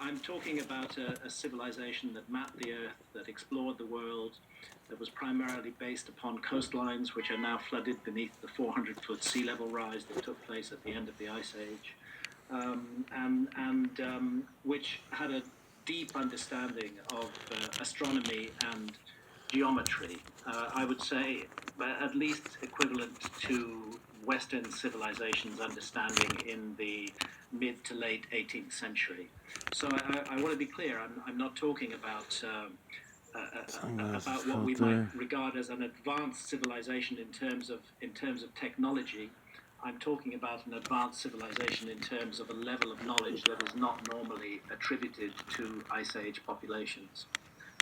I'm talking about a civilization that mapped the Earth, that explored the world, that was primarily based upon coastlines which are now flooded beneath the 400-foot sea level rise that took place at the end of the Ice Age, and which had a deep understanding of astronomy and geometry. I would say at least equivalent to Western civilization's understanding in the mid to late 18th century. So I want to be clear. I'm not talking about what we might filter. regard as an advanced civilization in terms of technology. I'm talking about an advanced civilization in terms of a level of knowledge that is not normally attributed to Ice Age populations.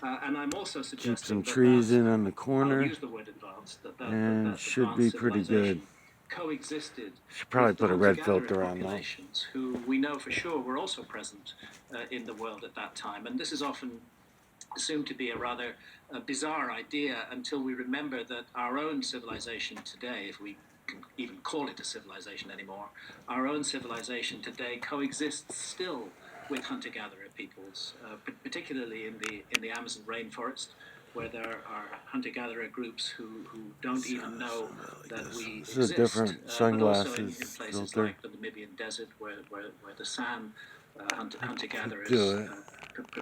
And I'm also Keep some suggesting trees in on the I'll corner, use the word advanced, and that should be advanced pretty good. civilization coexisted Should probably with the put a red hunter-gatherer filter on though. populations, who we know for sure were also present in the world at that time. And this is often assumed to be a rather bizarre idea until we remember that our own civilization today, if we can even call it a civilization anymore, our own civilization today coexists still with hunter-gatherer peoples, particularly in the Amazon rainforest, where there are hunter-gatherer groups who don't even know that we This is a exist, different but also in sunglasses places filter. like the Namibian desert, where the San Do hunter-gatherers it.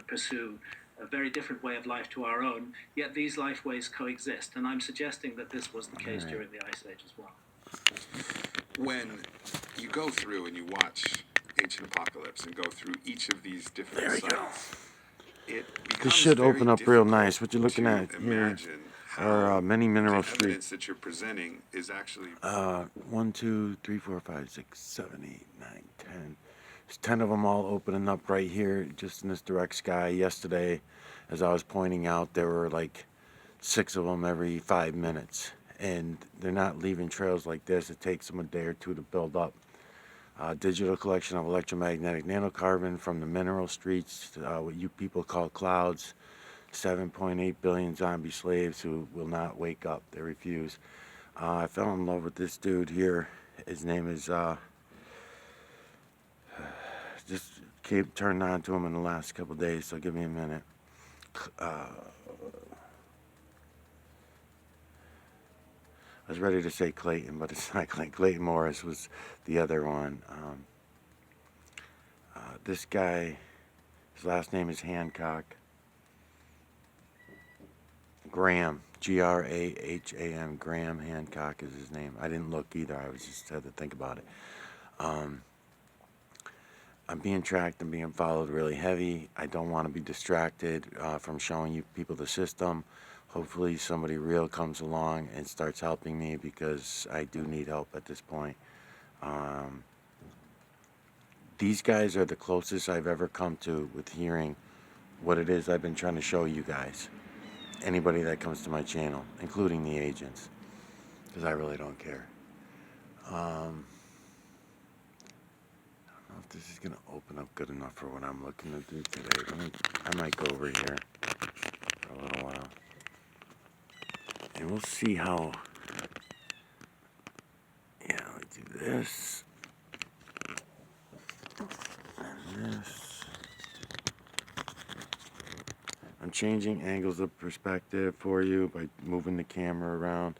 pursue a very different way of life to our own, yet these life ways coexist. And I'm suggesting that this was the case during the Ice Age as well. When you go through and you watch Ancient Apocalypse and go through each of these different sites, it becomes This should open up real nice. What you're looking at here are many mineral the streets. evidence that you're presenting is actually 1, 2, 3, 4, 5, 6, 7, 8, 9, 10. There's 10 of them all opening up right here, just in this direct sky. Yesterday, as I was pointing out, there were like 6 of them every 5 minutes. And they're not leaving trails like this. It takes them a day or two to build up. Digital collection of electromagnetic nanocarbon from the mineral streets, what you people call clouds. 7.8 billion zombie slaves who will not wake up. They refuse. I fell in love with this dude here. His name is, just keep turning on to him in the last couple of days, so give me a minute. I was ready to say Clayton, but it's not Clayton. Clayton Morris was the other one. This guy, his last name is Hancock. Graham, Graham, Graham Hancock is his name. I didn't look either. I was just had to think about it. I'm being tracked and being followed really heavy. I don't want to be distracted from showing you people the system. Hopefully somebody real comes along and starts helping me, because I do need help at this point. These guys are the closest I've ever come to with hearing what it is I've been trying to show you guys. Anybody that comes to my channel, including the agents, because I really don't care. I don't know if this is going to open up good enough for what I'm looking to do today. I might go over here for a little while. And we'll see how, yeah, let's do this. And this. I'm changing angles of perspective for you by moving the camera around.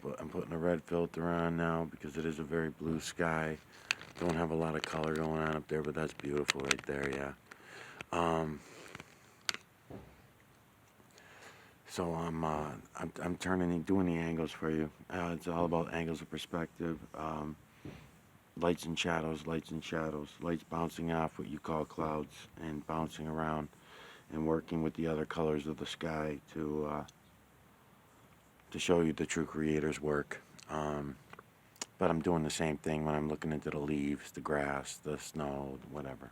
But I'm putting a red filter on now because it is a very blue sky. Don't have a lot of color going on up there, but that's beautiful right there, yeah. So I'm turning and doing the angles for you. It's all about angles of perspective. Lights and shadows, lights and shadows. Lights bouncing off what you call clouds and bouncing around and working with the other colors of the sky to show you the true creator's work. But I'm doing the same thing when I'm looking into the leaves, the grass, the snow, whatever.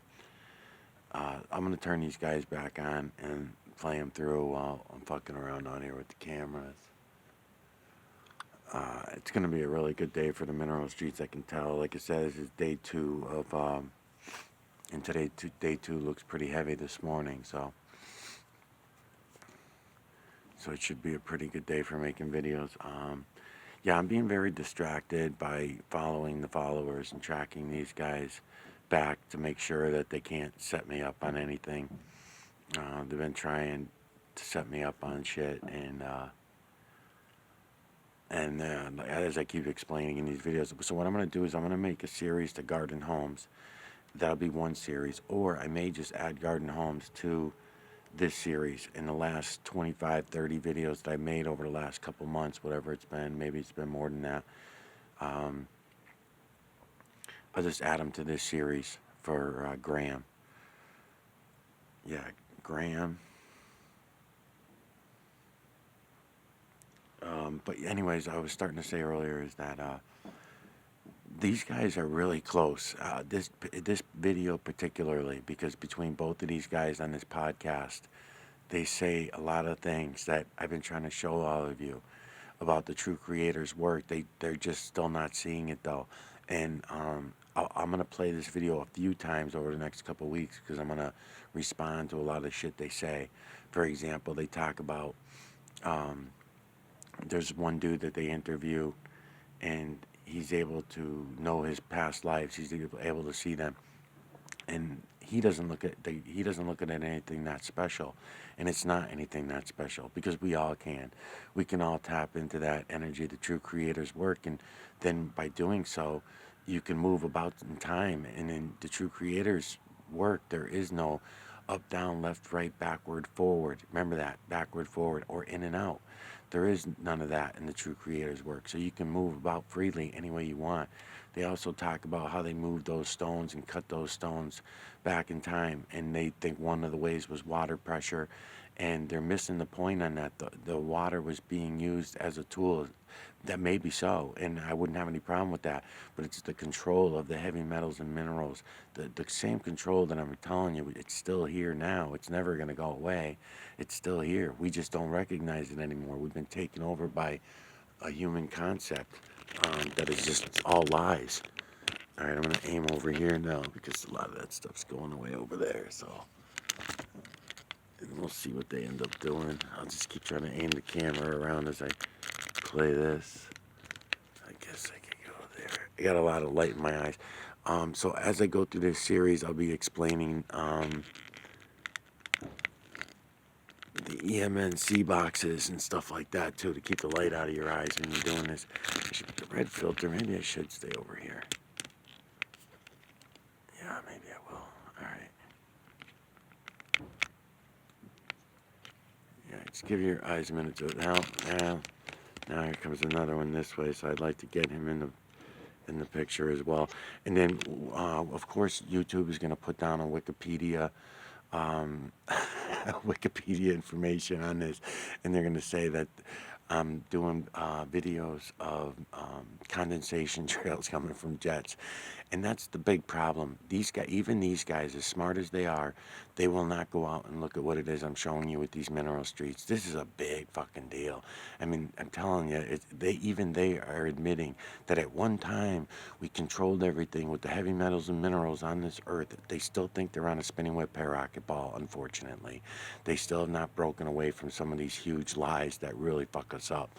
I'm going to turn these guys back on and play them through while I'm fucking around on here with the cameras. It's going to be a really good day for the mineral streets, I can tell. Like I said, this is day 2 of, and today, day 2 looks pretty heavy this morning, so it should be a pretty good day for making videos. Yeah, I'm being very distracted by following the followers and tracking these guys back to make sure that they can't set me up on anything. They've been trying to set me up on shit, and as I keep explaining in these videos, so what I'm going to do is I'm going to make a series to Garden Homes. That'll be one series, or I may just add Garden Homes to this series. In the last 25, 30 videos that I made over the last couple months, whatever it's been, maybe it's been more than that, I'll just add them to this series for Graham. Yeah, Graham. But anyways, I was starting to say earlier is that these guys are really close. This video particularly, because between both of these guys on this podcast, they say a lot of things that I've been trying to show all of you about the true creators' work. They're just still not seeing it though, and I'm gonna play this video a few times over the next couple of weeks because I'm gonna respond to a lot of the shit they say. For example, they talk about there's one dude that they interview, and he's able to know his past lives. He's able to see them, and he doesn't look at anything that special, and it's not anything that special because we all can. We can all tap into that energy, the true creators work, and then by doing so, you can move about in time. And in the true creators work, there is no up, down, left, right, backward, forward. Remember that, backward, forward, or in and out. There is none of that in the true creators work. So you can move about freely any way you want. They also talk about how they moved those stones and cut those stones back in time, and they think one of the ways was water pressure, and they're missing the point on that. The water was being used as a tool. That may be so, and I wouldn't have any problem with that, but it's the control of the heavy metals and minerals. The same control that I'm telling you, it's still here now. It's never going to go away. It's still here. We just don't recognize it anymore. We've been taken over by a human concept that is just all lies. All right, I'm going to aim over here now because a lot of that stuff's going away over there, so... And we'll see what they end up doing. I'll just keep trying to aim the camera around as I play this. I guess I can go there. I got a lot of light in my eyes. So as I go through this series, I'll be explaining the EMNC boxes and stuff like that too, to keep the light out of your eyes when you're doing this. The red filter, maybe I should stay over here. Yeah, maybe I will. All right. Yeah, just give your eyes a minute to now here comes another one this way, so I'd like to get him in the picture as well. And then of course YouTube is going to put down a Wikipedia Wikipedia information on this, and they're going to say that I'm doing videos of condensation trails coming from jets, and that's the big problem. Even these guys, as smart as they are, they will not go out and look at what it is I'm showing you with these mineral streets. This is a big fucking deal. I mean, I'm telling you, they are admitting that at one time we controlled everything with the heavy metals and minerals on this earth. They still think they're on a spinning whip rocket ball, unfortunately. They still have not broken away from some of these huge lies that really fuck us up.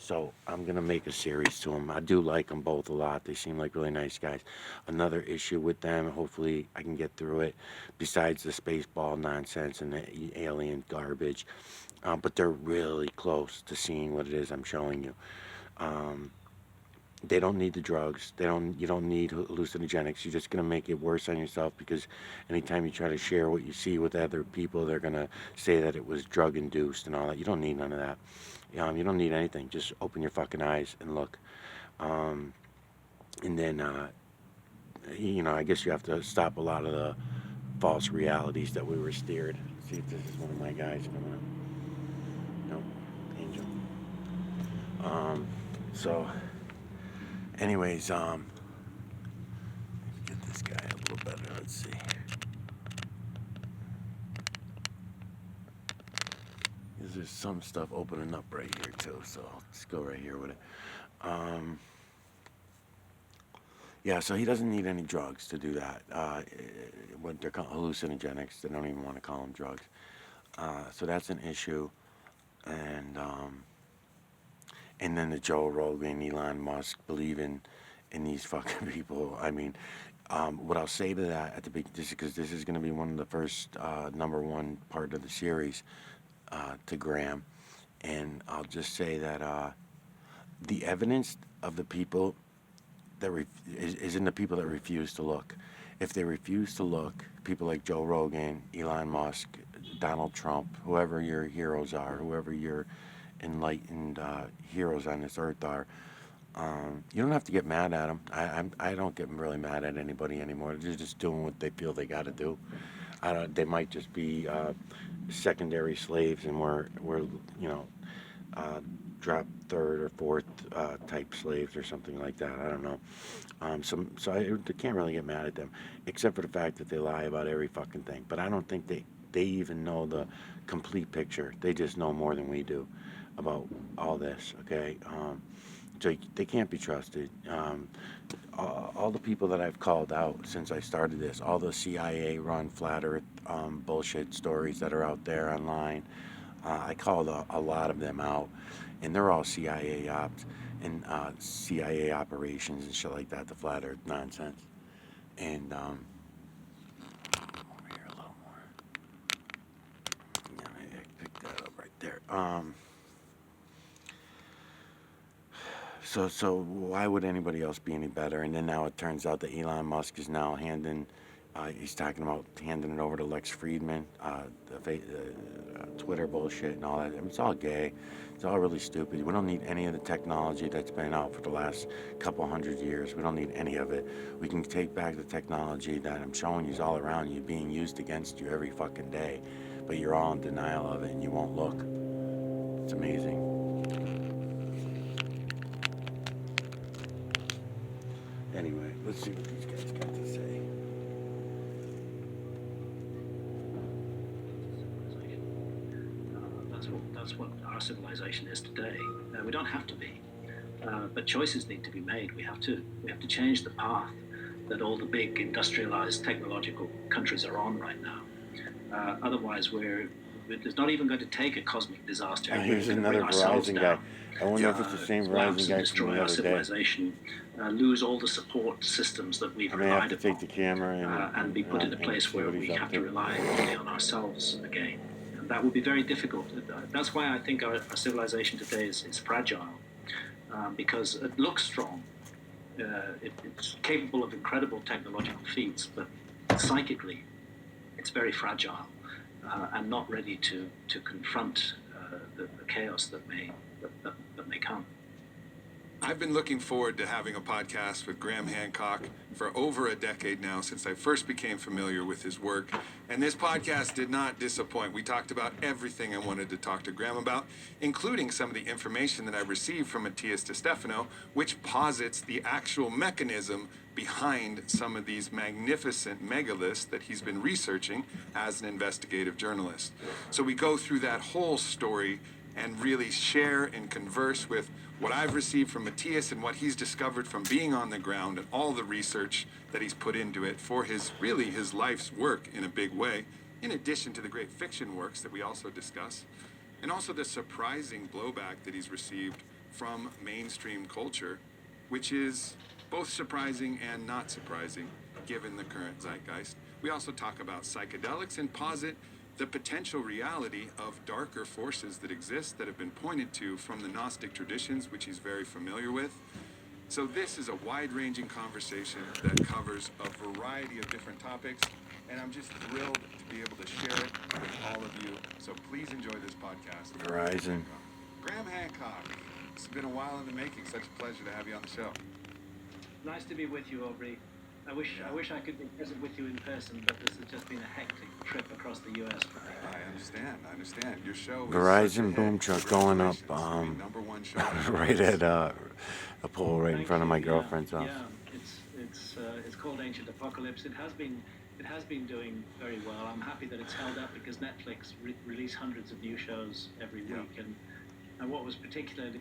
So I'm going to make a series to them. I do like them both a lot. They seem like really nice guys. Another issue with them, hopefully I can get through it, besides the spaceball nonsense and the alien garbage, but they're really close to seeing what it is I'm showing you. They don't need the drugs. You don't need hallucinogenics. You're just going to make it worse on yourself, because anytime you try to share what you see with other people, they're going to say that it was drug induced and all that. You don't need none of that. You don't need anything. Just open your fucking eyes and look. And then, I guess you have to stop a lot of the false realities that we were steered. Let's see if this is one of my guys coming up. Nope, Angel. So, anyways, get this guy a little better. Let's see. There's some stuff opening up right here too, so let's go right here with it. Yeah, so he doesn't need any drugs to do that. What they're called hallucinogenics, they don't even want to call them drugs. So that's an issue. And then the Joe Rogan, Elon Musk believing in these fucking people. I mean, What I'll say to that at the beginning, because this is going to be one of the first number one part of the series to Graham, and I'll just say that the evidence of the people that is in the people that refuse to look. If they refuse to look, people like Joe Rogan, Elon Musk, Donald Trump, whoever your heroes are, whoever your enlightened heroes on this earth are, you don't have to get mad at them. I don't get really mad at anybody anymore. They're just doing what they feel they got to do. They might just be secondary slaves, and we're drop third or fourth type slaves or something like that. I don't know. So I can't really get mad at them, except for the fact that they lie about every fucking thing. But I don't think they even know the complete picture. They just know more than we do about all this. Okay. So they can't be trusted. All the people that I've called out since I started this, all the CIA-run flat Earth bullshit stories that are out there online, I called a lot of them out, and they're all CIA ops and CIA operations and shit like that, the flat Earth nonsense. And over here a little more. Yeah, maybe I can pick that up right there. So why would anybody else be any better? And then now it turns out that Elon Musk is now he's talking about handing it over to Lex Friedman, Twitter bullshit and all that. I mean, it's all gay. It's all really stupid. We don't need any of the technology that's been out for the last couple hundred years. We don't need any of it. We can take back the technology that I'm showing you is all around you, being used against you every fucking day. But you're all in denial of it and you won't look. It's amazing. Anyway, let's see what these guys got to say. That's what our civilization is today. We don't have to be, but choices need to be made. We have to change the path that all the big industrialized technological countries are on right now. Otherwise, it's not even going to take a cosmic disaster. Here's another Verizon guy. I wonder if it's the same Verizon guy from the other day. Lose all the support systems that we've relied upon. I may have to take the camera and be put in a place where we have to rely only on ourselves again. And that would be very difficult. That's why I think our civilization today is fragile, because it looks strong. It's capable of incredible technological feats, but psychically, it's very fragile and not ready to confront the chaos that may come. I've been looking forward to having a podcast with Graham Hancock for over a decade now, since I first became familiar with his work. And this podcast did not disappoint. We talked about everything I wanted to talk to Graham about, including some of the information that I received from Matthias DiStefano, which posits the actual mechanism behind some of these magnificent megaliths that he's been researching as an investigative journalist. So we go through that whole story and really share and converse with what I've received from Matthias and what he's discovered from being on the ground and all the research that he's put into it for his life's work in a big way, in addition to the great fiction works that we also discuss, and also the surprising blowback that he's received from mainstream culture, which is both surprising and not surprising given the current zeitgeist. We also talk about psychedelics and posit the potential reality of darker forces that exist that have been pointed to from the Gnostic traditions, which he's very familiar with. So this is a wide-ranging conversation that covers a variety of different topics, and I'm just thrilled to be able to share it with all of you. So please enjoy this podcast. Verizon. Graham Hancock, it's been a while in the making. Such a pleasure to have you on the show. Nice to be with you, Aubrey. I wish I could be present with you in person, but this has just been a hectic trip across the U.S. for me. I understand. Your show is Verizon boom truck going up number one show. right at a pole right in front of my girlfriend's house. Yeah, it's called Ancient Apocalypse. It has been doing very well. I'm happy that it's held up because Netflix release hundreds of new shows every week, and what was particularly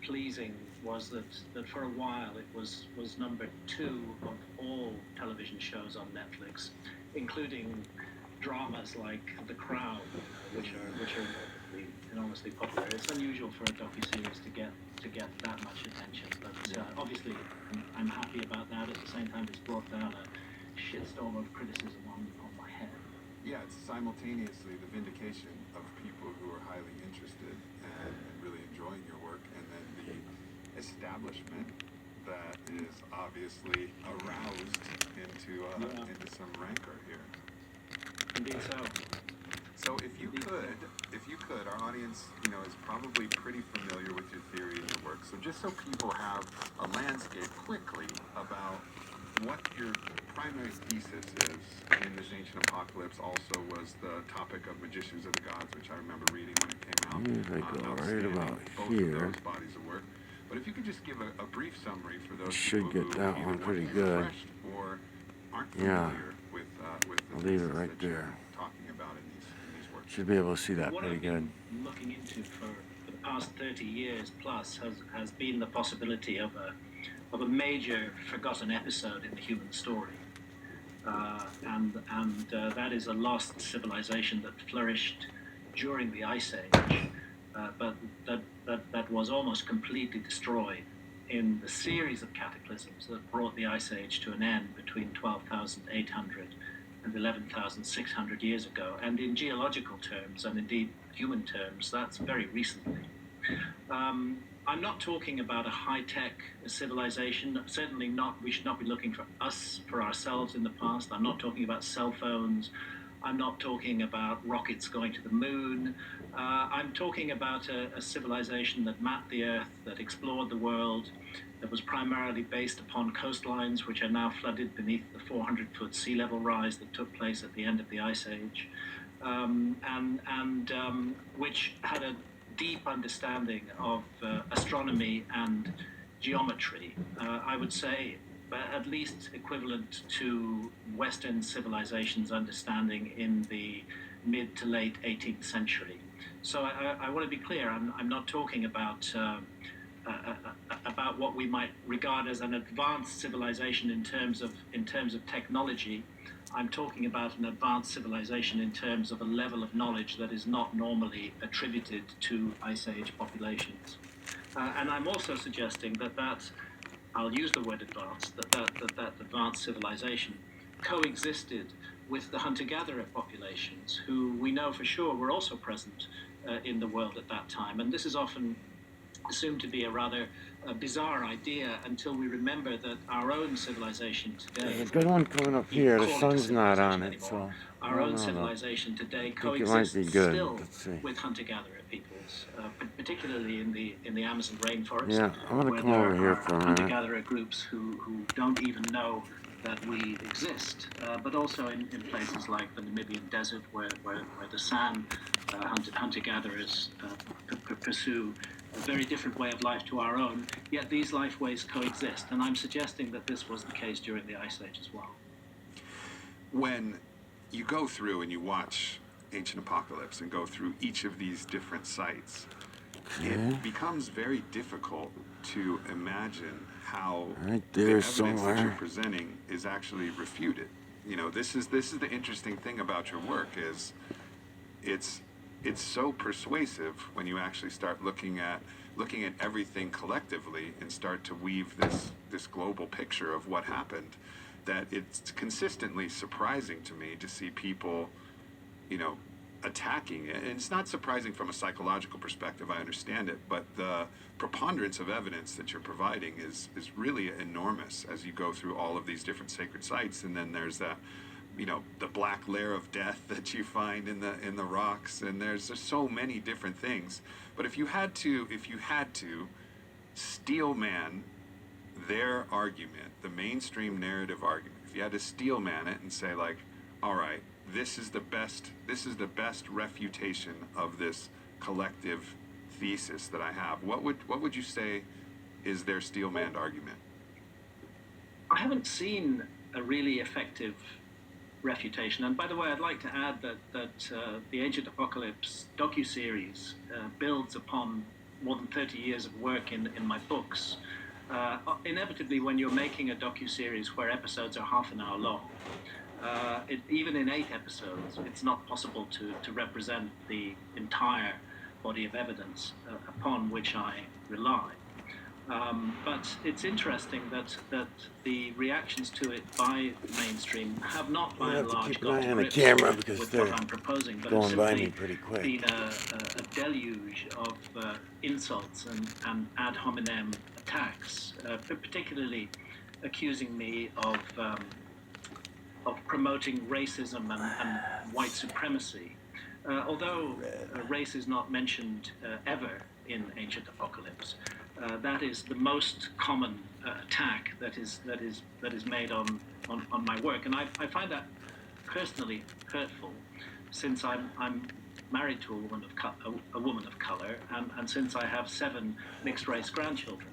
pleasing was that for a while it was number 2 of all television shows on Netflix, including dramas like The Crown, which are enormously popular. It's unusual for a docuseries to get to get that much attention. But obviously, I'm happy about that. At the same time, it's brought down a shitstorm of criticism on my head. Yeah, it's simultaneously the vindication of people who are highly interested and really enjoying your work, and then the establishment that is obviously aroused into some rancor here. Indeed so. So if you could, our audience, is probably pretty familiar with your theory and your work. So just so people have a landscape quickly about what your primary thesis is in this ancient apocalypse also was the topic of Magicians of the Gods, which I remember reading when it came out. Here's I go right about both here. of those bodies of work. But if you could just give a brief summary for those Should people get who that either one want pretty to be good. refreshed or aren't Yeah. familiar with the I'll leave it thesis right that you're there. talking about in these works. Should be able to see that What pretty I've good. been looking into for the past 30 years plus has been the possibility of a major forgotten episode in the human story. And that is a lost civilization that flourished during the Ice Age, but that was almost completely destroyed in the series of cataclysms that brought the Ice Age to an end between 12,800 and 11,600 years ago. And in geological terms, and indeed human terms, that's very recently. I'm not talking about a high-tech civilization. Certainly not. We should not be looking for ourselves in the past. I'm not talking about cell phones. I'm not talking about rockets going to the moon. I'm talking about a civilization that mapped the Earth, that explored the world, that was primarily based upon coastlines which are now flooded beneath the 400-foot sea level rise that took place at the end of the Ice Age, and which had a deep understanding of astronomy and geometry. I would say at least equivalent to Western civilization's understanding in the mid to late 18th century. So I want to be clear. I'm not talking about what we might regard as an advanced civilization in terms of technology. I'm talking about an advanced civilization in terms of a level of knowledge that is not normally attributed to Ice Age populations. And I'm also suggesting that I'll use the word advanced, that advanced civilization coexisted with the hunter-gatherer populations, who we know for sure were also present in the world at that time. And this is often assumed to be a rather bizarre idea until we remember that our own civilization today... There's a good one coming up here. The sun's not on it, so... Our own civilization today I think coexists it might be good. still Let's see. with hunter-gatherer peoples, particularly in the Amazon rainforest. Yeah, I'm gonna where come over there here are for a minute. hunter-gatherer groups who don't even know that we exist, but also in places like the Namibian desert, where the San hunter-gatherers pursue a very different way of life to our own, yet these life ways coexist. And I'm suggesting that this was the case during the Ice Age as well. When you go through and you watch Ancient Apocalypse and go through each of these different sites, it becomes very difficult to imagine how Right the there evidence that you're somewhere. presenting is actually refuted. This is the interesting thing about your work is it's so persuasive when you actually start looking at everything collectively and start to weave this global picture of what happened, that it's consistently surprising to me to see people, attacking it. And it's not surprising from a psychological perspective, I understand it, but the preponderance of evidence that you're providing is really enormous as you go through all of these different sacred sites. And then there's the black layer of death that you find in the rocks, and there's just so many different things. But if you had to steel man their argument, the mainstream narrative argument, if you had to steel man it and say, like, all right, this is the best refutation of this collective thesis that I have, what would you say is their steel man argument? I haven't seen a really effective refutation. And by the way, I'd like to add that the Ancient Apocalypse docuseries builds upon more than 30 years of work in my books. Inevitably, when you're making a docuseries where episodes are half an hour long, even in 8 episodes, it's not possible to represent the entire body of evidence upon which I rely. But it's interesting that the reactions to it by the mainstream have not, by I have and to large, keep an got eye to on the grips camera because with they're what I'm proposing, but have going by me simply pretty quick. been a deluge of insults and ad hominem attacks, particularly accusing me of promoting racism and white supremacy. Although race is not mentioned ever in Ancient Apocalypse, that is the most common attack that is made on my work, and I find that personally hurtful, since I'm married to a woman of color, and since I have 7 mixed race grandchildren.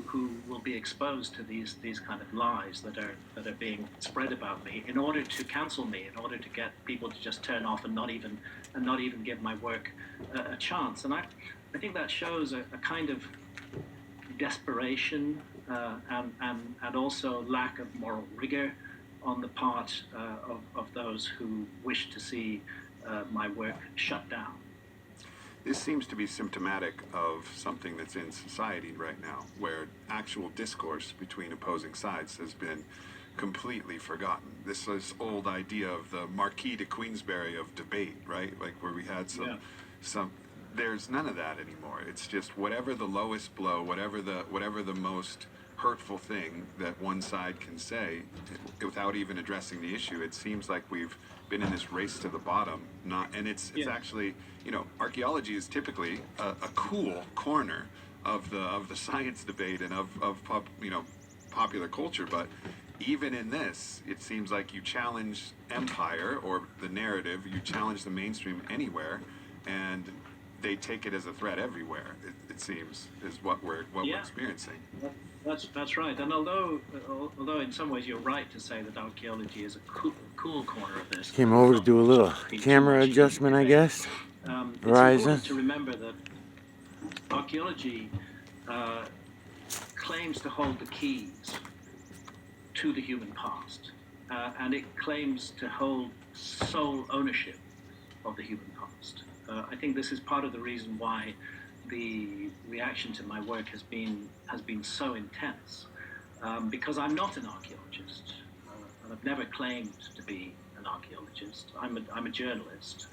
Who will be exposed to these kind of lies that are being spread about me in order to cancel me, in order to get people to just turn off and not even give my work a chance. And I think that shows a kind of desperation and also lack of moral rigor on the part of those who wish to see my work shut down. This seems to be symptomatic of something that's in society right now, where actual discourse between opposing sides has been completely forgotten. This old idea of the Marquis de Queensberry of debate, right? Like where we had some. There's none of that anymore. It's just whatever the lowest blow, whatever the most hurtful thing that one side can say without even addressing the issue. It seems like we've been in this race to the bottom. It's actually, archaeology is typically a cool corner of the science debate and of popular culture, but even in this, it seems like you challenge empire or the narrative, you challenge the mainstream anywhere, and they take it as a threat everywhere. It seems is what we're experiencing. That's right. And although in some ways you're right to say that archaeology is a cool corner of this, Came over to do a little camera adjustment, I guess. It's Verizon. important to remember that archaeology claims to hold the keys to the human past, and it claims to hold sole ownership of the human past. I think this is part of the reason why the reaction to my work has been so intense, because I'm not an archaeologist, and I've never claimed to be an archaeologist. I'm a journalist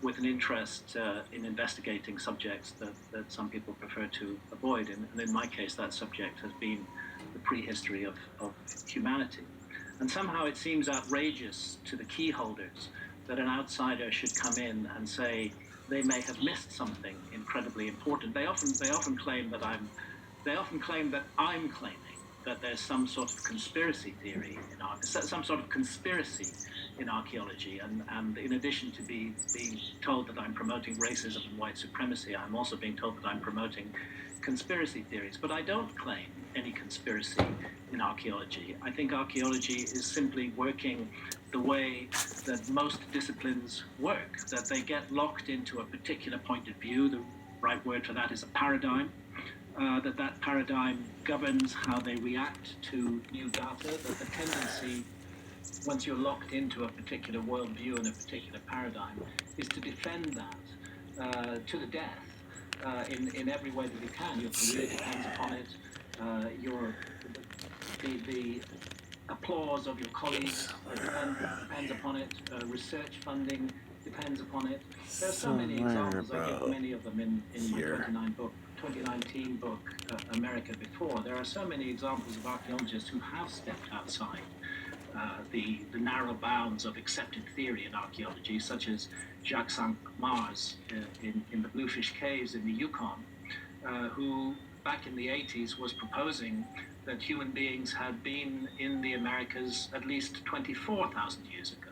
with an interest in investigating subjects that some people prefer to avoid, and in my case, that subject has been the prehistory of humanity. And somehow it seems outrageous to the key holders that an outsider should come in and say they may have missed something incredibly important. They often claim that I'm claiming that there's some sort of conspiracy theory some sort of conspiracy in archaeology, and in addition to being told that I'm promoting racism and white supremacy, I'm also being told that I'm promoting conspiracy theories. But I don't claim any conspiracy in archaeology. I think archaeology is simply working the way that most disciplines work, that they get locked into a particular point of view. The right word for that is a paradigm. That paradigm governs how they react to new data, that the tendency, once you're locked into a particular worldview and a particular paradigm, is to defend that to the death in every way that you can. Your career depends upon it. The applause of your colleagues depends upon it. Research funding depends upon it. There are so many examples. I give many of them in my 2019 book, America Before. There are so many examples of archaeologists who have stepped outside the narrow bounds of accepted theory in archaeology, such as Jacques Cinq-Mars in the Bluefish Caves in the Yukon, who back in the 80s was proposing that human beings had been in the Americas at least 24,000 years ago.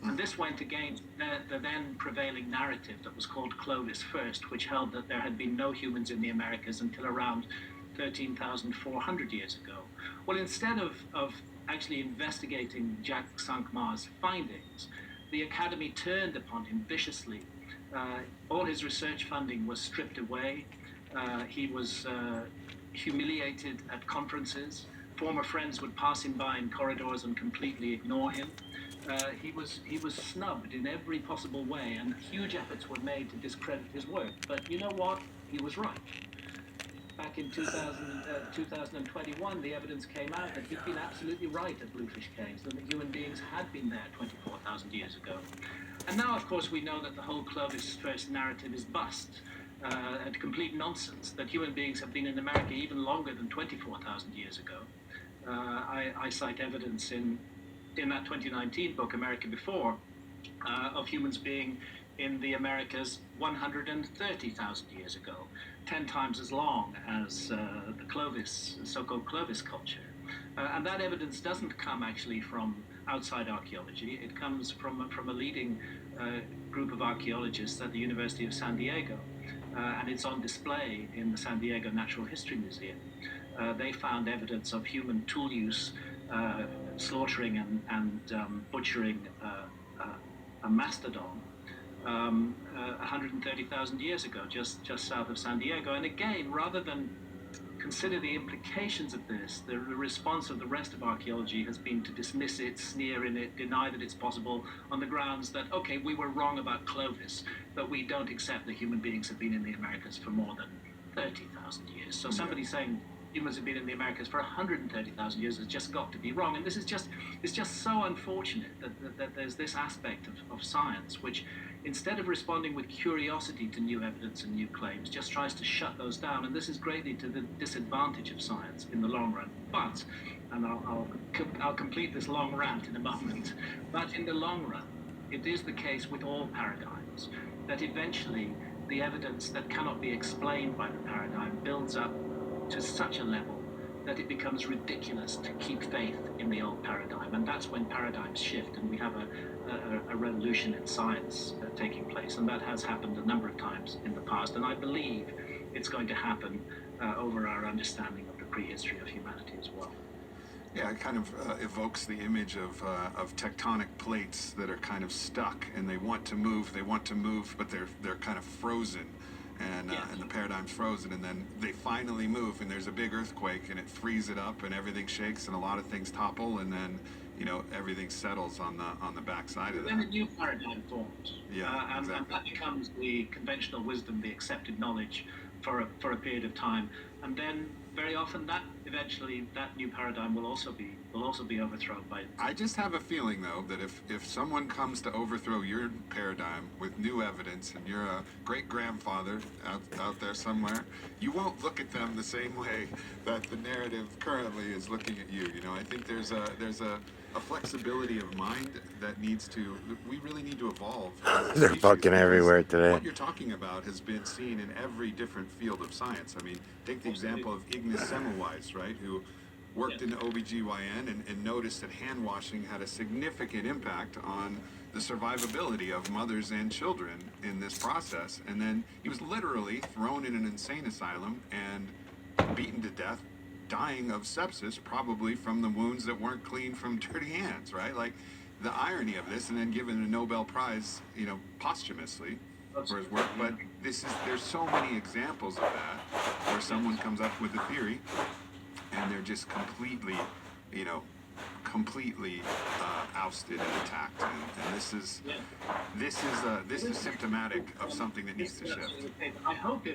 And this went against the then prevailing narrative that was called Clovis First, which held that there had been no humans in the Americas until around 13,400 years ago. Well, instead of actually investigating Jacques Cinq-Mars' findings, the Academy turned upon him viciously. All his research funding was stripped away. He was humiliated at conferences. Former friends would pass him by in corridors and completely ignore him. He was snubbed in every possible way, and huge efforts were made to discredit his work. But you know what? He was right. Back back in 2021, the evidence came out that he'd been absolutely right at Bluefish Caves, that the human beings had been there 24,000 years ago. And now, of course, we know that the whole Clovis Strait narrative is bust, and complete nonsense, that human beings have been in America even longer than 24,000 years ago. I cite evidence in that 2019 book, America Before, of humans being in the Americas 130,000 years ago, 10 times as long as the Clovis, so-called Clovis culture. And that evidence doesn't come actually from outside archaeology. It comes from a leading group of archaeologists at the University of San Diego, and it's on display in the San Diego Natural History Museum. They found evidence of human tool use, slaughtering and butchering a mastodon 130,000 years ago, just south of San Diego. And again, rather than consider the implications of this, the response of the rest of archaeology has been to dismiss it, sneer in it, deny that it's possible, on the grounds that, okay, we were wrong about Clovis, but we don't accept that human beings have been in the Americas for more than 30,000 years. So somebody saying humans have been in the Americas for 130,000 years has just got to be wrong. And this is just, it's just so unfortunate that there's this aspect of science which, instead of responding with curiosity to new evidence and new claims, just tries to shut those down. And this is greatly to the disadvantage of science in the long run. But, and I'll complete this long rant in a moment, but in the long run, it is the case with all paradigms that eventually the evidence that cannot be explained by the paradigm builds up to such a level that it becomes ridiculous to keep faith in the old paradigm. And that's when paradigms shift and we have a revolution in science taking place. And that has happened a number of times in the past. And I believe it's going to happen over our understanding of the prehistory of humanity as well. Yeah, it kind of evokes the image of tectonic plates that are kind of stuck, and they want to move, but they're kind of frozen, and the paradigm's frozen, and then they finally move, and there's a big earthquake, and it frees it up, and everything shakes, and a lot of things topple, and then everything settles on the backside of that. Then a new paradigm forms. Yeah, and exactly. that becomes the conventional wisdom, the accepted knowledge for a period of time, and then very often that new paradigm will also be overthrown by. I just have a feeling though that if someone comes to overthrow your paradigm with new evidence, and you're a great grandfather out there somewhere, you won't look at them the same way that the narrative currently is looking at you. I think there's a flexibility of mind that we really need to evolve. They're fucking everywhere today. What you're talking about has been seen in every different field of science. I mean, take the example of Ignace Semmelweis, right, who worked in OBGYN and noticed that hand washing had a significant impact on the survivability of mothers and children in this process. And then he was literally thrown in an insane asylum and beaten to death, dying of sepsis, probably from the wounds that weren't clean from dirty hands, right? Like, the irony of this, and then given a Nobel Prize, posthumously for his work. But there's so many examples of that, where someone comes up with a theory, and they're just completely ousted and attacked. And this is symptomatic of something that needs to shift. I hope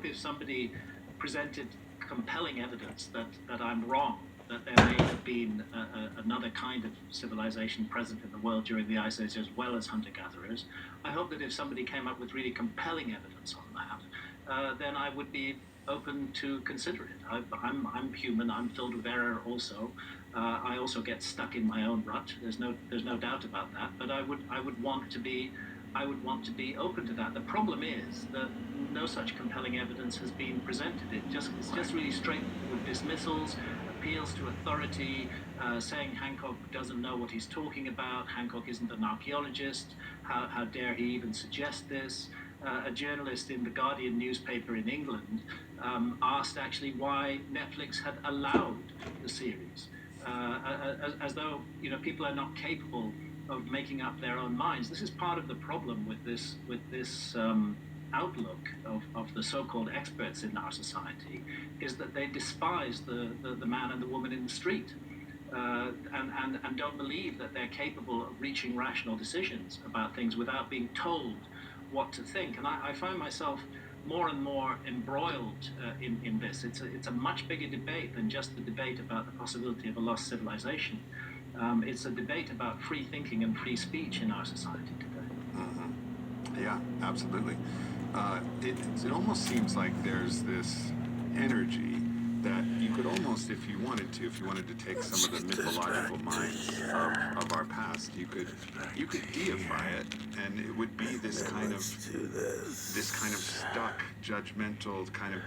if somebody presented compelling evidence that I'm wrong, that there may have been another kind of civilization present in the world during the Ice Age as well as hunter-gatherers. I hope that if somebody came up with really compelling evidence on that, then I would be open to consider it. I'm human. I'm filled with error also. I also get stuck in my own rut. There's no doubt about that. But I would want to be open to that. The problem is that no such compelling evidence has been presented. It's just really straightforward dismissals, appeals to authority, saying Hancock doesn't know what he's talking about. Hancock isn't an archaeologist. How dare he even suggest this? A journalist in the Guardian newspaper in England asked actually why Netflix had allowed the series, as though people are not capable of making up their own minds. This is part of the problem with this outlook of the so-called experts in our society, is that they despise the man and the woman in the street, and don't believe that they're capable of reaching rational decisions about things without being told what to think. And I find myself more and more embroiled in this. It's a much bigger debate than just the debate about the possibility of a lost civilization. It's a debate about free thinking and free speech in our society today. Yeah, absolutely. It almost seems like there's this energy that you could almost, if you wanted to take some of the mythological minds of our past, you could deify it, and it would be this kind of stuck, judgmental, kind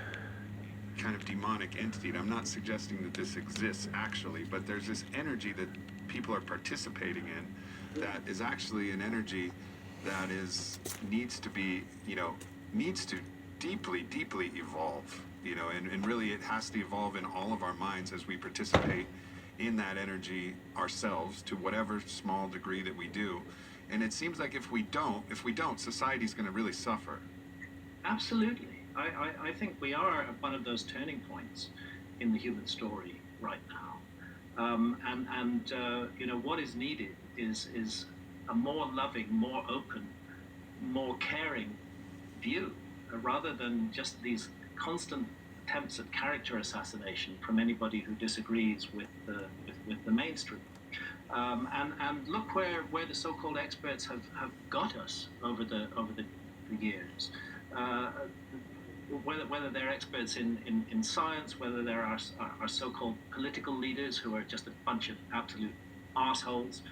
of demonic entity. And I'm not suggesting that this exists actually, but there's this energy that people are participating in that is actually an energy that needs to deeply evolve, and really it has to evolve in all of our minds as we participate in that energy ourselves to whatever small degree that we do. And it seems like if we don't, society's going to really suffer. Absolutely. I think we are at one of those turning points in the human story right now. What is needed is a more loving, more open, more caring view, rather than just these constant attempts at character assassination from anybody who disagrees with the mainstream. And look where the so-called experts have got us over the years. Whether they're experts in science, whether there are so-called political leaders who are just a bunch of absolute arseholes,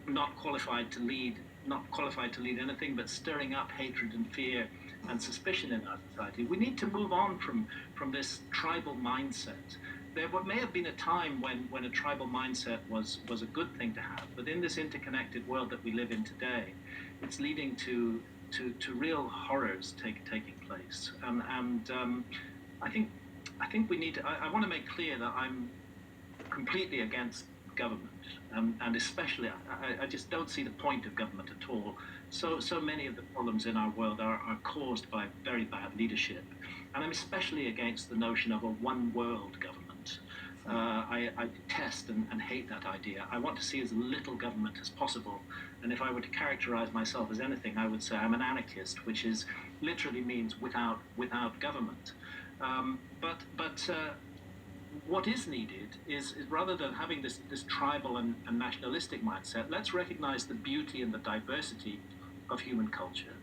not qualified to lead anything but stirring up hatred and fear and suspicion in our society. We need to move on from this tribal mindset. There may have been a time when a tribal mindset was a good thing to have, but in this interconnected world that we live in today, it's leading to real horrors taking place. I think we need to. I want to make clear that I'm completely against government, and especially I just don't see the point of government at all. So many of the problems in our world are caused by very bad leadership, and I'm especially against the notion of a one world government. I detest and hate that idea. I want to see as little government as possible, and if I were to characterize myself as anything, I would say I'm an anarchist, which is literally means without government. But what is needed is rather than having this tribal and nationalistic mindset, let's recognize the beauty and the diversity of human culture.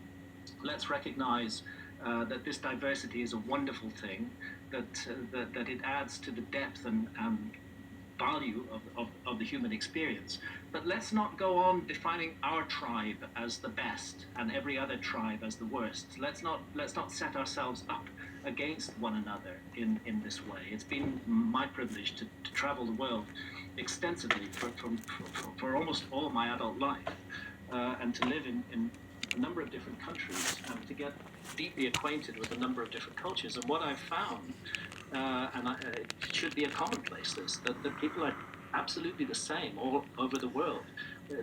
Let's recognize that this diversity is a wonderful thing, that it adds to the depth and value of the human experience. But let's not go on defining our tribe as the best and every other tribe as the worst. Let's not set ourselves up against one another in this way. It's been my privilege to travel the world extensively for almost all of my adult life, and to live in a number of different countries, to get deeply acquainted with a number of different cultures. And what I've found, it should be a commonplace, that people are absolutely the same all over the world.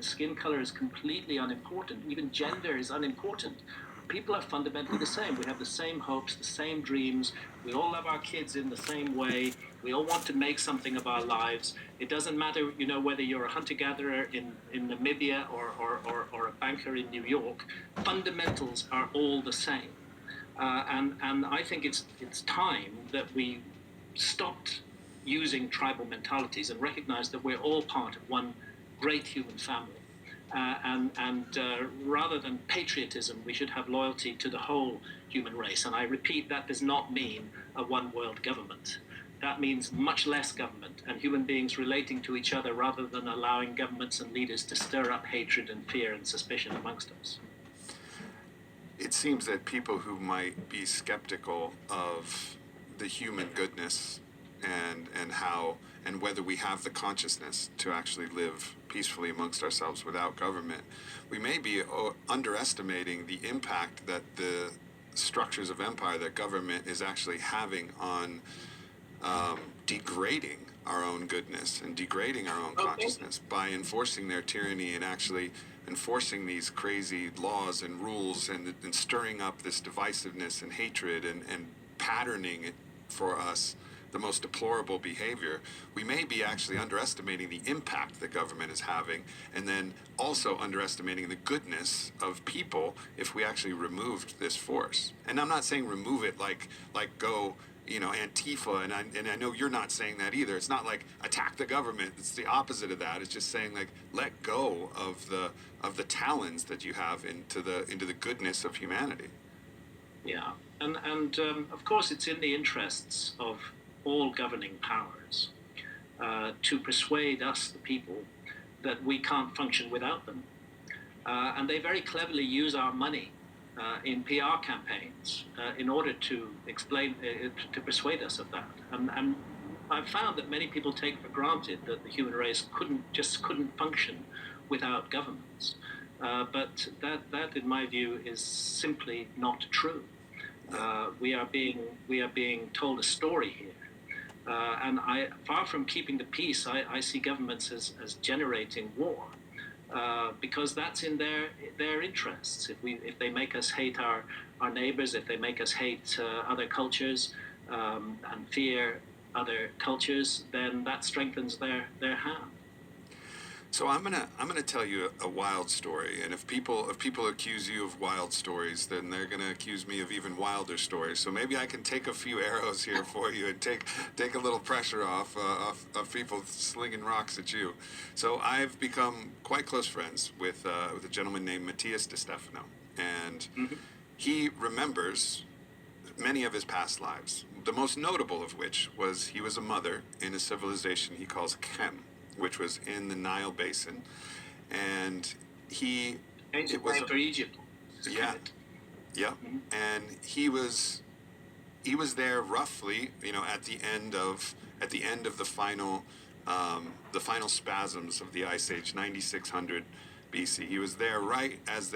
Skin color is completely unimportant. Even gender is unimportant. People are fundamentally the same. We have the same hopes, the same dreams. We all love our kids in the same way. We all want to make something of our lives. It doesn't matter, whether you're a hunter-gatherer in Namibia or a banker in New York. Fundamentals are all the same. And I think it's time that we stopped using tribal mentalities and recognize that we're all part of one great human family. Rather than patriotism, we should have loyalty to the whole human race. And I repeat, that does not mean a one world government. That means much less government and human beings relating to each other rather than allowing governments and leaders to stir up hatred and fear and suspicion amongst us. It seems that people who might be skeptical of the human goodness and how and whether we have the consciousness to actually live peacefully amongst ourselves without government, we may be underestimating the impact that the structures of empire, that government is actually having on degrading our own goodness and degrading our own consciousness by enforcing their tyranny and actually enforcing these crazy laws and rules and stirring up this divisiveness and hatred and patterning it for us the most deplorable behavior, we may be actually underestimating the impact that government is having, and then also underestimating the goodness of people if we actually removed this force. And I'm not saying remove it like go, Antifa, and I know you're not saying that either. It's not like attack the government. It's the opposite of that. It's just saying like let go of the talons that you have into the goodness of humanity. Yeah, and of course it's in the interests of all governing powers to persuade us, the people, that we can't function without them. And they very cleverly use our money in PR campaigns in order to explain, to persuade us of that. And I've found that many people take for granted that the human race couldn't function without governments. But that, in my view, is simply not true. We are being told a story here. And far from keeping the peace, I see governments as generating war, because that's in their interests. If they make us hate our neighbors, if they make us hate other cultures and fear other cultures, then that strengthens their hand. So I'm gonna tell you a wild story, and if people accuse you of wild stories, then they're gonna accuse me of even wilder stories. So maybe I can take a few arrows here for you and take a little pressure off of people slinging rocks at you. So I've become quite close friends with a gentleman named Matthias De Stefano, and he remembers many of his past lives. The most notable of which was he was a mother in a civilization he calls Kem, which was in the Nile Basin, and Ancient name for Egypt. Yeah, yeah, and he was there roughly, at the end of the final spasms of the Ice Age, 9600 BC. He was there right as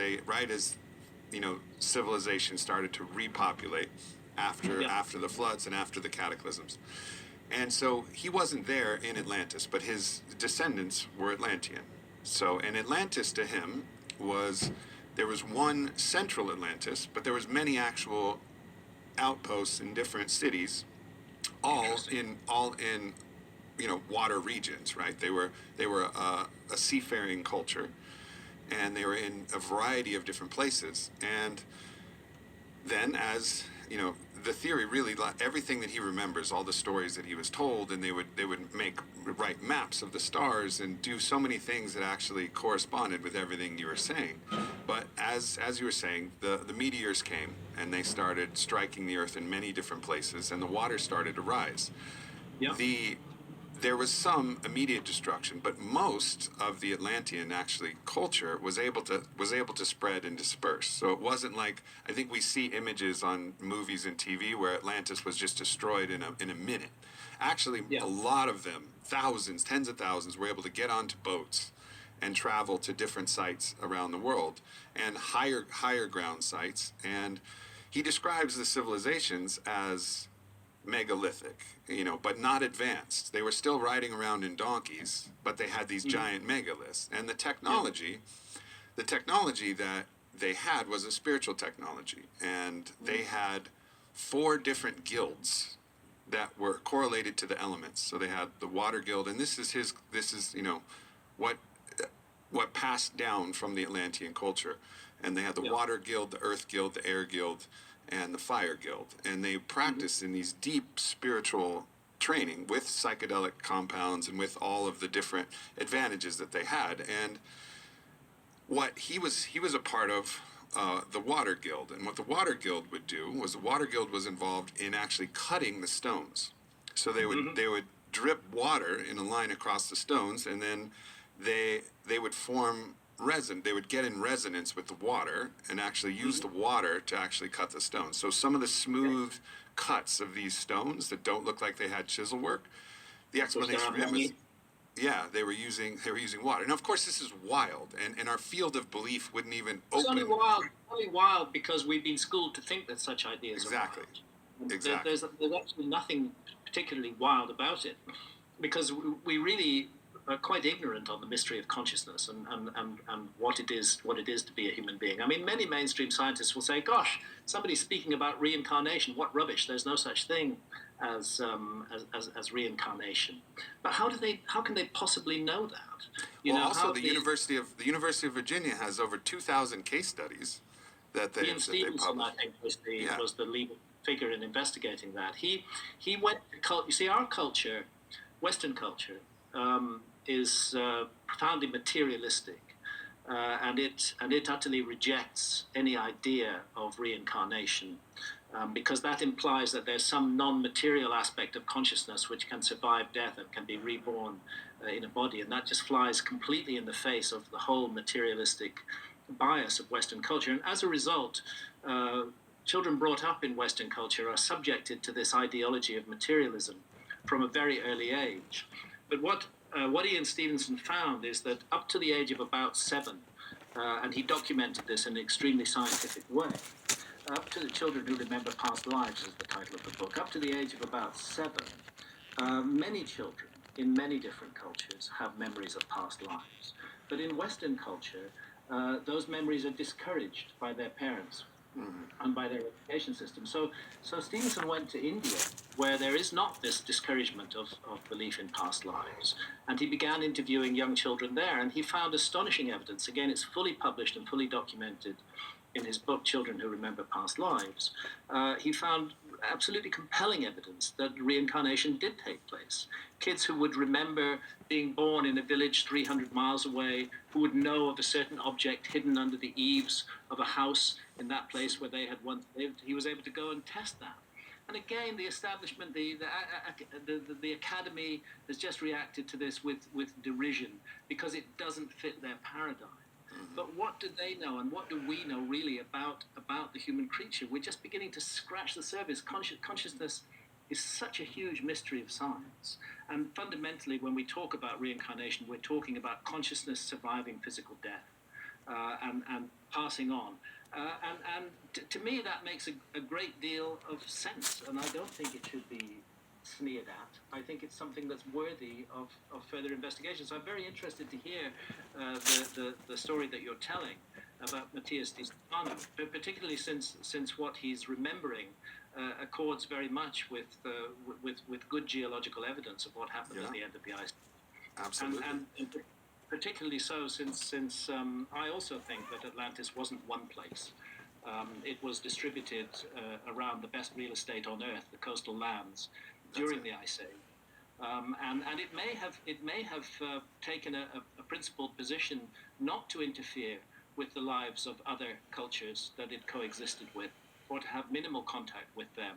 civilization started to repopulate after the floods and after the cataclysms. And so he wasn't there in Atlantis, but his descendants were Atlantean. So, and Atlantis to him there was one central Atlantis, but there was many actual outposts in different cities, all in water regions, right? They were a seafaring culture, and they were in a variety of different places. And then, as the theory really, everything that he remembers, all the stories that he was told, and they would write maps of the stars and do so many things that actually corresponded with everything you were saying. But as you were saying, the meteors came and they started striking the earth in many different places, and the water started to rise. Yeah. There was some immediate destruction, but most of the Atlantean culture was able to spread and disperse. So it wasn't like, I think we see images on movies and TV where Atlantis was just destroyed in a minute. Actually, a lot of them, thousands, tens of thousands, were able to get onto boats and travel to different sites around the world, and higher ground sites. And he describes the civilizations as megalithic, but not advanced. They were still riding around in donkeys, but they had these giant megaliths. And the technology that they had was a spiritual technology. And they had 4 different guilds that were correlated to the elements. So they had the water guild, and this is what passed down from the Atlantean culture. And they had the water guild, the earth guild, the air guild, and the fire guild, and they practiced in these deep spiritual training with psychedelic compounds and with all of the different advantages that they had. And what he was a part of the water guild, and what the water guild would do was the water guild was involved in actually cutting the stones. So they would drip water in a line across the stones, and then they would form resin. They would get in resonance with the water and actually use the water to actually cut the stones. So some of the smooth cuts of these stones that don't look like they had chisel work, the explanation for him was, they were using water. Now, of course, this is wild, and our field of belief wouldn't even open. It's only wild because we've been schooled to think that such ideas are wild. Exactly. There's actually nothing particularly wild about it, because we really are quite ignorant on the mystery of consciousness and what it is to be a human being. I mean, many mainstream scientists will say, "Gosh, somebody's speaking about reincarnation. What rubbish! There's no such thing as reincarnation." But how can they possibly know that? Well, also the University of Virginia has over 2,000 case studies Ian Stevenson, I published. think, Yeah. was the lead figure in investigating that. He went. You see, our culture, Western culture, is profoundly materialistic, and it utterly rejects any idea of reincarnation, because that implies that there's some non-material aspect of consciousness which can survive death and can be reborn in a body, and that just flies completely in the face of the whole materialistic bias of Western culture. And as a result, children brought up in Western culture are subjected to this ideology of materialism from a very early age. But what Ian Stevenson found is that up to the age of about 7, and he documented this in an extremely scientific way, up to the children who remember past lives is the title of the book, up to the age of about 7, many children in many different cultures have memories of past lives. But in Western culture, those memories are discouraged by their parents and by their education system. So Stevenson went to India, where there is not this discouragement of belief in past lives. And he began interviewing young children there, and he found astonishing evidence. Again, it's fully published and fully documented in his book, Children Who Remember Past Lives. He found absolutely compelling evidence that reincarnation did take place. Kids who would remember being born in a village 300 miles away, who would know of a certain object hidden under the eaves of a house in that place where they had once lived, he was able to go and test that. And again, the establishment, the academy has just reacted to this with derision because it doesn't fit their paradigm. But what do they know, and what do we know really about the human creature? We're just beginning to scratch the surface. Consciousness is such a huge mystery of science. And fundamentally, when we talk about reincarnation, we're talking about consciousness surviving physical death and passing on. To me, that makes a great deal of sense, and I don't think it should be sneered at. I think it's something that's worthy of further investigation. So I'm very interested to hear the story that you're telling about Matthias Di Stefano, particularly since what he's remembering accords very much with good geological evidence of what happened at the end of the ice. Absolutely. And particularly so since I also think that Atlantis wasn't one place. It was distributed around the best real estate on Earth, the coastal lands, during the Ice Age. And it may have taken a principled position not to interfere with the lives of other cultures that it coexisted with, or to have minimal contact with them.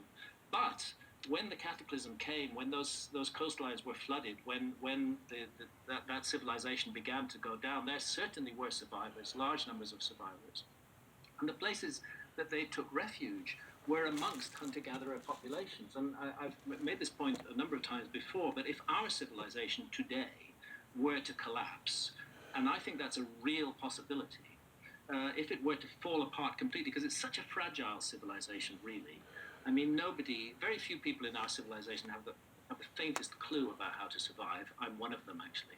But when the cataclysm came, when those coastlines were flooded, when that civilization began to go down, there certainly were survivors, large numbers of survivors. And the places that they took refuge were amongst hunter-gatherer populations. And I've made this point a number of times before, but if our civilization today were to collapse, and I think that's a real possibility, if it were to fall apart completely, because it's such a fragile civilization, really. I mean, very few people in our civilization have the faintest clue about how to survive. I'm one of them, actually.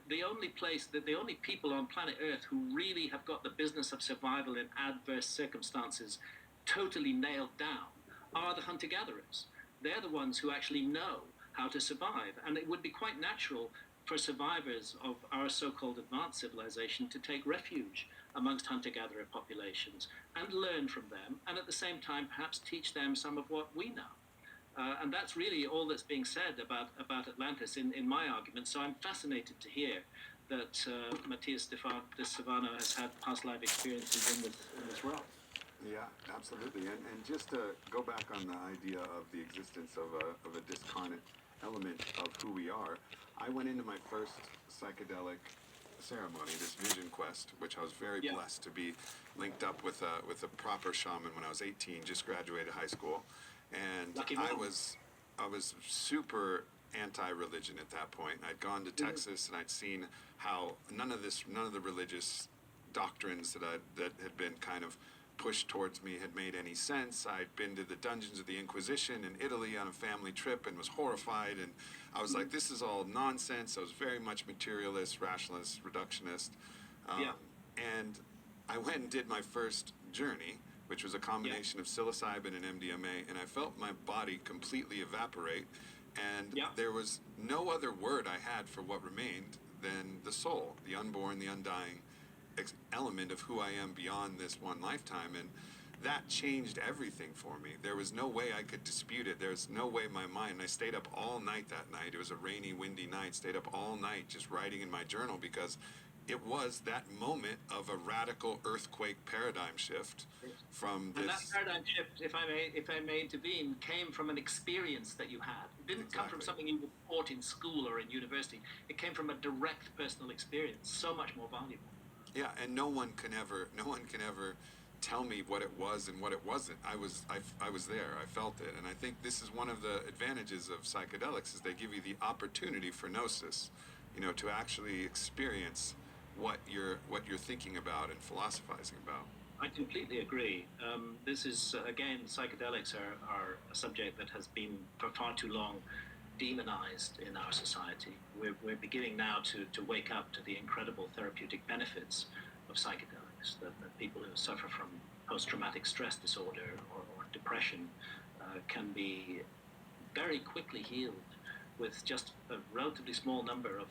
The only people on planet Earth who really have got the business of survival in adverse circumstances totally nailed down are the hunter-gatherers. They're the ones who actually know how to survive. And it would be quite natural for survivors of our so-called advanced civilization to take refuge amongst hunter-gatherer populations and learn from them, and at the same time perhaps teach them some of what we know. And that's really all that's being said about Atlantis in my argument. So I'm fascinated to hear that Matthias Di Stefano has had past life experiences in this realm. Yeah, absolutely. And just to go back on the idea of the existence of a discarnate element of who we are, I went into my first psychedelic ceremony, this Vision Quest, which I was very blessed to be linked up with a proper shaman when I was 18, just graduated high school. And I was super anti-religion at that point. I'd gone to Texas and I'd seen how none of the religious doctrines that had been kind of pushed towards me had made any sense. I'd been to the dungeons of the Inquisition in Italy on a family trip and was horrified, and I was like, this is all nonsense. I was very much materialist, rationalist, reductionist. Yeah. And I went and did my first journey, which was a combination of psilocybin and MDMA, and I felt my body completely evaporate. And Yeah. there was no other word I had for what remained than the soul, the unborn, the undying element of who I am beyond this one lifetime. And that changed everything for me. There was no way I could dispute it. There's no way my mind, and I stayed up all night that night. It was a rainy, windy night. Stayed up all night just writing in my journal because it was that moment of a radical earthquake paradigm shift from And that this. paradigm shift, if I may intervene, came from an experience that you had. It didn't come from Exactly. something you were taught in school or in university. It came from a direct personal experience, so much more valuable. Yeah, and no one can ever tell me what it was and what it wasn't. I was there. I felt it, and I think this is one of the advantages of psychedelics is they give you the opportunity for gnosis, to actually experience what you're thinking about and philosophizing about. I completely agree. This is, again, psychedelics are a subject that has been for far too long demonized in our society. We're beginning now to wake up to the incredible therapeutic benefits of psychedelics, that people who suffer from post-traumatic stress disorder or depression can be very quickly healed with just a relatively small number of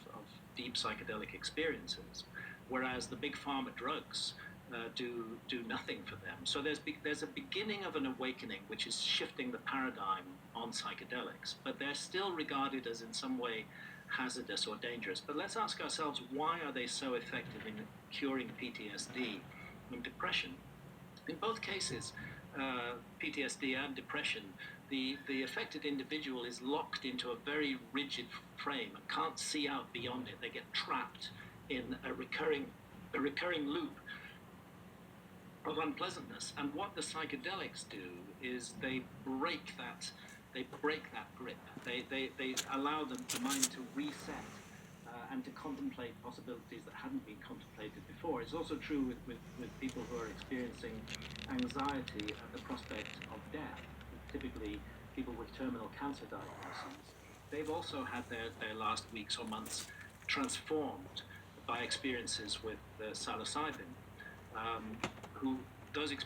deep psychedelic experiences, whereas the big pharma drugs do nothing for them. So there's a beginning of an awakening which is shifting the paradigm on psychedelics, but they're still regarded as in some way hazardous or dangerous. But let's ask ourselves, why are they so effective in curing PTSD and depression? In both cases, PTSD and depression, the affected individual is locked into a very rigid frame and can't see out beyond it. They get trapped in a recurring loop of unpleasantness. And what the psychedelics do is they break that grip. They allow the mind to reset and to contemplate possibilities that hadn't been contemplated before. It's also true with people who are experiencing anxiety at the prospect of death, typically people with terminal cancer diagnoses. They've also had their last weeks or months transformed by experiences with psilocybin, who those experiences